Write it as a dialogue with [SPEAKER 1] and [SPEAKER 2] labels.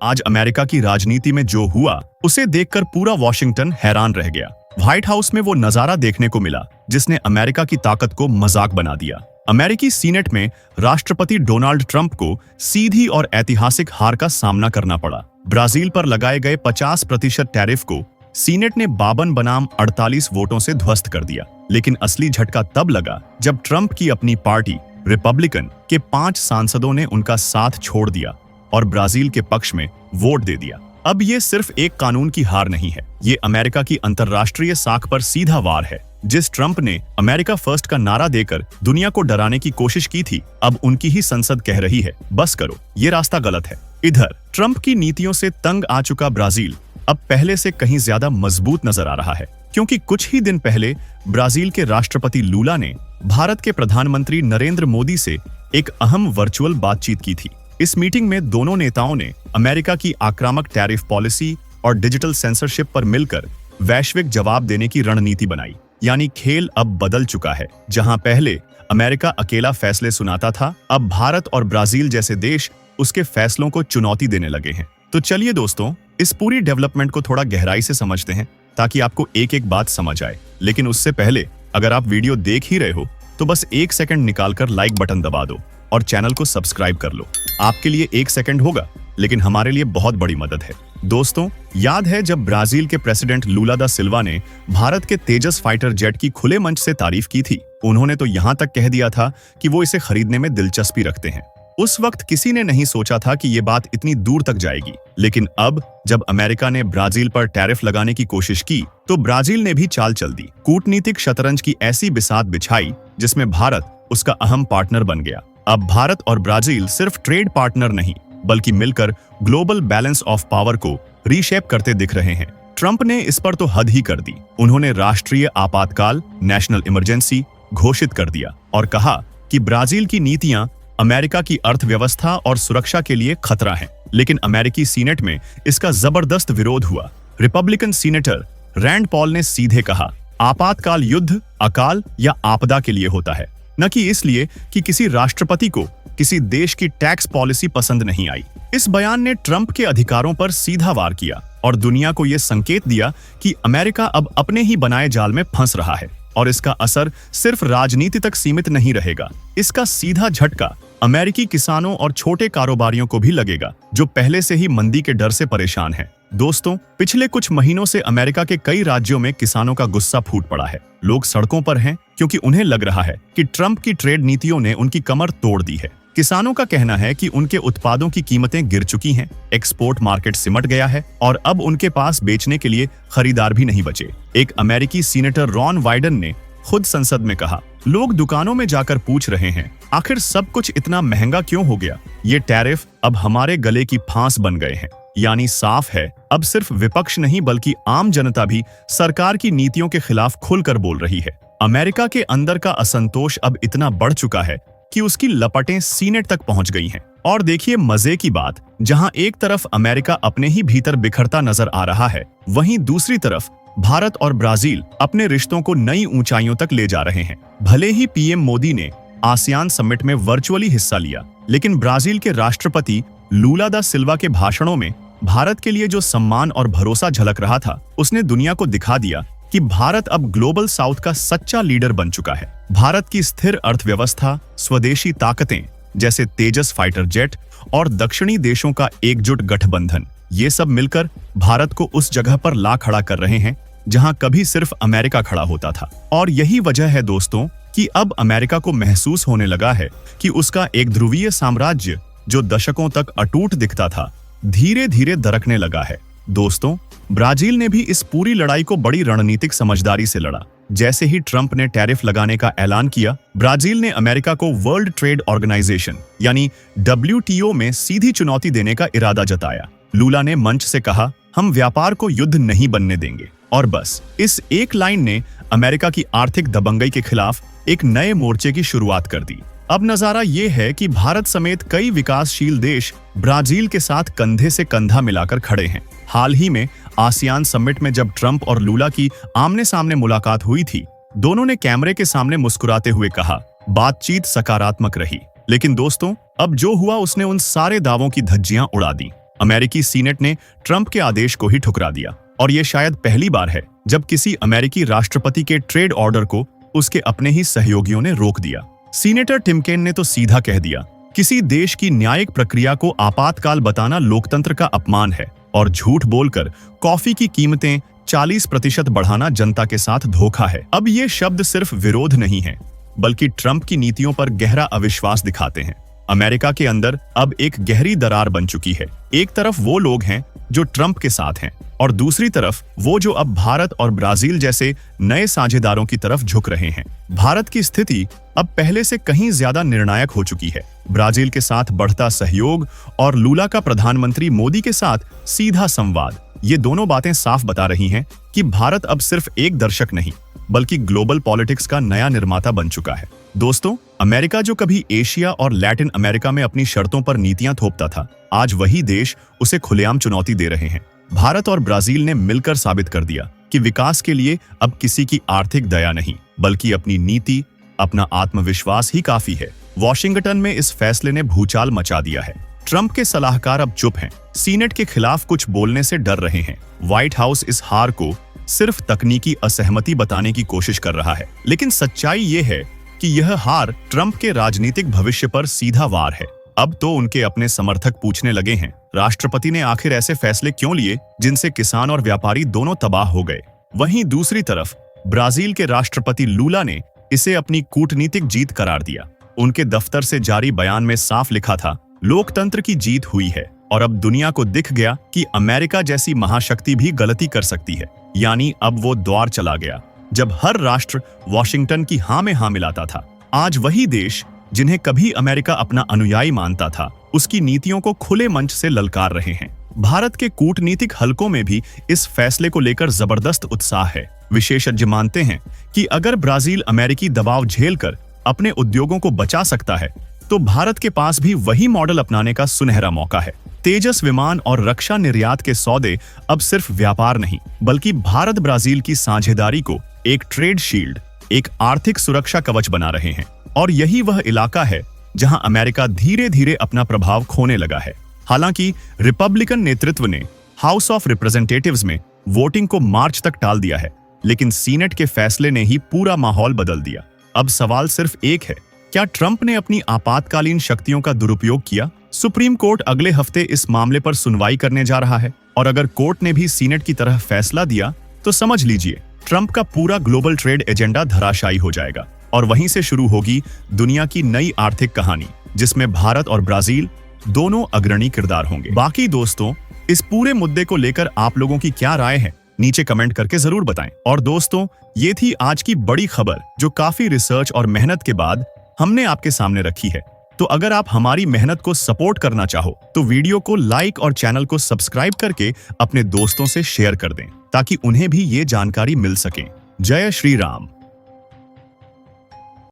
[SPEAKER 1] आज अमेरिका की राजनीति में जो हुआ उसे देखकर पूरा वॉशिंगटन हैरान रह गया। व्हाइट हाउस में वो नजारा देखने को मिला जिसने अमेरिका की ताकत को मजाक बना दिया। अमेरिकी सीनेट में राष्ट्रपति डोनाल्ड ट्रंप को सीधी और ऐतिहासिक हार का सामना करना पड़ा। ब्राजील पर लगाए गए 50% टैरिफ को सीनेट ने 52 बनाम 48 वोटों से ध्वस्त कर दिया। लेकिन असली झटका तब लगा जब ट्रंप की अपनी पार्टी रिपब्लिकन के 5 सांसदों ने उनका साथ छोड़ दिया और ब्राजील के पक्ष में वोट दे दिया। अब ये सिर्फ एक कानून की हार नहीं है, ये अमेरिका की अंतर्राष्ट्रीय साख पर सीधा वार है। जिस ट्रंप ने अमेरिका फर्स्ट का नारा देकर दुनिया को डराने की कोशिश की थी, अब उनकी ही संसद कह रही है बस करो, ये रास्ता गलत है। इधर ट्रंप की नीतियों से तंग आ चुका ब्राजील अब पहले से कहीं ज्यादा मजबूत नजर आ रहा है, क्योंकि कुछ ही दिन पहले ब्राजील के राष्ट्रपति लूला ने भारत के प्रधानमंत्री नरेंद्र मोदी से एक अहम वर्चुअल बातचीत की थी। इस मीटिंग में दोनों नेताओं ने अमेरिका की आक्रामक टैरिफ पॉलिसी और डिजिटल सेंसरशिप पर मिलकर वैश्विक जवाब देने की रणनीति बनाई। यानी खेल अब बदल चुका है। जहां पहले अमेरिका अकेला फैसले सुनाता था, अब भारत और ब्राजील जैसे देश उसके फैसलों को चुनौती देने लगे हैं। तो चलिए दोस्तों, इस पूरी डेवलपमेंट को थोड़ा गहराई से समझते हैं ताकि आपको एक एक बात समझ आए। लेकिन उससे पहले अगर आप वीडियो देख ही रहे हो तो बस 1 सेकंड निकालकर लाइक बटन दबा दो और चैनल को सब्सक्राइब कर लो। आपके लिए 1 सेकंड होगा, लेकिन हमारे लिए बहुत बड़ी मदद है। दोस्तों, याद है जब ब्राजील के प्रेसिडेंट लूला दा सिल्वा ने भारत के तेजस फाइटर जेट की खुले मंच से तारीफ की थी? उन्होंने तो यहां तक कह दिया था कि वो इसे खरीदने में दिलचस्पी रखते हैं। उस वक्त किसी ने नहीं सोचा था कि ये बात इतनी दूर तक जाएगी। लेकिन अब जब अमेरिका ने ब्राजील पर टैरिफ लगाने की कोशिश की तो ब्राजील ने भी चाल चल दी। कूटनीतिक शतरंज की ऐसी बिसात बिछाई जिसमें भारत उसका अहम पार्टनर बन गया। अब भारत और ब्राजील सिर्फ ट्रेड पार्टनर नहीं बल्कि मिलकर ग्लोबल बैलेंस ऑफ पावर को रीशेप करते दिख रहे हैं। ट्रंप ने इस पर तो हद ही कर दी। उन्होंने राष्ट्रीय आपातकाल नेशनल इमरजेंसी घोषित कर दिया और कहा कि ब्राजील की नीतियां अमेरिका की अर्थव्यवस्था और सुरक्षा के लिए खतरा हैं। लेकिन अमेरिकी सीनेट में इसका जबरदस्त विरोध हुआ। रिपब्लिकन सीनेटर रैंड पॉल ने सीधे कहा, आपातकाल युद्ध, अकाल या आपदा के लिए होता है, न कि इसलिए कि किसी राष्ट्रपति को किसी देश की टैक्स पॉलिसी पसंद नहीं आई। इस बयान ने ट्रंप के अधिकारों पर सीधा वार किया और दुनिया को यह संकेत दिया कि अमेरिका अब अपने ही बनाए जाल में फंस रहा है और इसका असर सिर्फ राजनीति तक सीमित नहीं रहेगा। इसका सीधा झटका अमेरिकी किसानों और छोटे कारोबारियों को भी लगेगा, जो पहले से ही मंदी के डर से परेशान हैं। दोस्तों, पिछले कुछ महीनों से अमेरिका के कई राज्यों में किसानों का गुस्सा फूट पड़ा है। लोग सड़कों पर हैं क्योंकि उन्हें लग रहा है कि ट्रंप की ट्रेड नीतियों ने उनकी कमर तोड़ दी है। किसानों का कहना है कि उनके उत्पादों की कीमतें गिर चुकी हैं, एक्सपोर्ट मार्केट सिमट गया है और अब उनके पास बेचने के लिए खरीदार भी नहीं बचे। एक अमेरिकी सीनेटर रॉन वाइडन ने खुद संसद में कहा, लोग दुकानों में जाकर पूछ रहे हैं, आखिर सब कुछ इतना महंगा क्यों हो गया? ये टैरिफ अब हमारे गले की फांस बन गए हैं। यानी साफ है, अब सिर्फ विपक्ष नहीं बल्कि आम जनता भी सरकार की नीतियों के खिलाफ खुलकर बोल रही है। अमेरिका के अंदर का असंतोष अब इतना बढ़ चुका है कि उसकी लपटें सीनेट तक पहुंच गई हैं। और देखिए मजे की बात, जहां एक तरफ अमेरिका अपने ही भीतर बिखरता नजर आ रहा है, वहीं दूसरी तरफ भारत और ब्राजील अपने रिश्तों को नई ऊंचाइयों तक ले जा रहे हैं। भले ही पीएम मोदी ने आसियान समिट में वर्चुअली हिस्सा लिया, लेकिन ब्राजील के राष्ट्रपति लूला दा सिल्वा के भाषणों में भारत के लिए जो सम्मान और भरोसा झलक रहा था, उसने दुनिया को दिखा दिया कि भारत अब ग्लोबल साउथ का सच्चा लीडर बन चुका है। भारत की स्थिर अर्थव्यवस्था, स्वदेशी ताकतें जैसे तेजस फाइटर जेट और दक्षिणी देशों का एकजुट गठबंधन, ये सब मिलकर भारत को उस जगह पर ला खड़ा कर रहे हैं जहां कभी सिर्फ अमेरिका खड़ा होता था। और यही वजह है दोस्तों कि अब अमेरिका को महसूस होने लगा है कि उसका एक ध्रुवीय साम्राज्य जो दशकों तक अटूट दिखता था, धीरे धीरे दरकने लगा है। दोस्तों, ब्राजील ने भी इस पूरी लड़ाई को बड़ी रणनीतिक समझदारी से लड़ा। जैसे ही ट्रंप ने टैरिफ लगाने का ऐलान किया, ब्राजील ने अमेरिका को वर्ल्ड ट्रेड ऑर्गेनाइजेशन यानी WTO में सीधी चुनौती देने का इरादा जताया। लूला ने मंच से कहा, हम व्यापार को युद्ध नहीं बनने देंगे। और बस इस एक लाइन ने अमेरिका की आर्थिक दबंगई के खिलाफ एक नए मोर्चे की शुरुआत कर दी। अब नजारा ये है कि भारत समेत कई विकासशील देश ब्राजील के साथ कंधे से कंधा मिलाकर खड़े हैं। हाल ही में आसियान समिट में जब ट्रंप और लूला की आमने सामने मुलाकात हुई थी, दोनों ने कैमरे के सामने मुस्कुराते हुए कहा, बातचीत सकारात्मक रही। लेकिन दोस्तों, अब जो हुआ उसने उन सारे दावों की धज्जियां उड़ा दी। अमेरिकी सीनेट ने ट्रंप के आदेश को ही ठुकरा दिया और ये शायद पहली बार है जब किसी अमेरिकी राष्ट्रपति के ट्रेड ऑर्डर को उसके अपने ही सहयोगियों ने रोक दिया। सीनेटर टिम केन ने तो सीधा कह दिया, किसी देश की न्यायिक प्रक्रिया को आपातकाल बताना लोकतंत्र का अपमान है और झूठ बोलकर कॉफी की कीमतें 40% बढ़ाना जनता के साथ धोखा है। अब ये शब्द सिर्फ विरोध नहीं है, बल्कि ट्रंप की नीतियों पर गहरा अविश्वास दिखाते हैं। अमेरिका के अंदर अब एक गहरी दरार बन चुकी है। एक तरफ वो लोग हैं जो ट्रंप के साथ हैं और दूसरी तरफ वो जो अब भारत और ब्राजील जैसे नए साझेदारों की तरफ झुक रहे हैं। भारत की स्थिति अब पहले से कहीं ज्यादा निर्णायक हो चुकी है। ब्राजील के साथ बढ़ता सहयोग और लूला का प्रधानमंत्री मोदी के साथ सीधा संवाद, ये दोनों बातें साफ बता रही हैं कि भारत अब सिर्फ एक दर्शक नहीं बल्कि ग्लोबल पॉलिटिक्स का नया निर्माता बन चुका है। दोस्तों, अमेरिका जो कभी एशिया और लैटिन अमेरिका में अपनी शर्तों पर नीतियां थोपता था, आज वही देश उसे खुलेआम चुनौती दे रहे हैं। भारत और ब्राजील ने मिलकर साबित कर दिया कि विकास के लिए अब किसी की आर्थिक दया नहीं, बल्कि अपनी नीति, अपना आत्मविश्वास ही काफी है। वॉशिंगटन में इस फैसले ने भूचाल मचा दिया है। ट्रंप के सलाहकार अब चुप हैं, सीनेट के खिलाफ कुछ बोलने से डर रहे हैं। व्हाइट हाउस इस हार को सिर्फ तकनीकी असहमति बताने की कोशिश कर रहा है, लेकिन सच्चाई ये है कि यह हार ट्रंप के राजनीतिक भविष्य पर सीधा वार है। अब तो उनके अपने समर्थक पूछने लगे हैं, राष्ट्रपति ने आखिर ऐसे फैसले क्यों लिए जिनसे किसान और व्यापारी दोनों तबाह हो गए। वहीं दूसरी तरफ ब्राजील के राष्ट्रपति लूला ने इसे अपनी कूटनीतिक जीत करार दिया। उनके दफ्तर से जारी बयान में साफ लिखा था, लोकतंत्र की जीत हुई है और अब दुनिया को दिख गया कि अमेरिका जैसी महाशक्ति भी गलती कर सकती है। यानी अब वो द्वार चला गया जब हर राष्ट्र वॉशिंगटन की हाँ में हाँ मिलाता था। आज वही देश जिन्हें कभी अमेरिका अपना अनुयायी मानता था, उसकी नीतियों को खुले मंच से ललकार रहे हैं। भारत के कूटनीतिक हलकों में भी इस फैसले को लेकर जबरदस्त उत्साह है। विशेषज्ञ मानते हैं कि अगर ब्राजील अमेरिकी दबाव झेलकर अपने उद्योगों को बचा सकता है, तो भारत के पास भी वही मॉडल अपनाने का सुनहरा मौका है। तेजस विमान और रक्षा निर्यात के सौदे अब सिर्फ व्यापार नहीं, बल्कि भारत ब्राजील की साझेदारी को एक ट्रेड शील्ड, एक आर्थिक सुरक्षा कवच बना रहे हैं। और यही वह इलाका है जहां अमेरिका धीरे धीरे अपना प्रभाव खोने लगा है। हालांकि रिपब्लिकन नेतृत्व ने हाउस ऑफ रिप्रेजेंटेटिव्स में वोटिंग को मार्च तक टाल दिया है, लेकिन सीनेट के फैसले ने ही पूरा माहौल बदल दिया। अब सवाल सिर्फ एक है, क्या ट्रंप ने अपनी आपातकालीन शक्तियों का दुरुपयोग किया? सुप्रीम कोर्ट अगले हफ्ते इस मामले पर सुनवाई करने जा रहा है और अगर कोर्ट ने भी सीनेट की तरह फैसला दिया तो समझ लीजिए ट्रंप का पूरा ग्लोबल ट्रेड एजेंडा धराशायी हो जाएगा और वहीं से शुरू होगी दुनिया की नई आर्थिक कहानी, जिसमें भारत और ब्राजील दोनों अग्रणी किरदार होंगे। बाकी दोस्तों, इस पूरे मुद्दे को लेकर आप लोगों की क्या राय है, नीचे कमेंट करके जरूर बताएं। और दोस्तों, ये थी आज की बड़ी खबर जो काफी रिसर्च और मेहनत के बाद हमने आपके सामने रखी है। तो अगर आप हमारी मेहनत को सपोर्ट करना चाहो तो वीडियो को लाइक और चैनल को सब्सक्राइब करके अपने दोस्तों से शेयर कर दें ताकि उन्हें भी ये जानकारी मिल सके। जय श्री राम।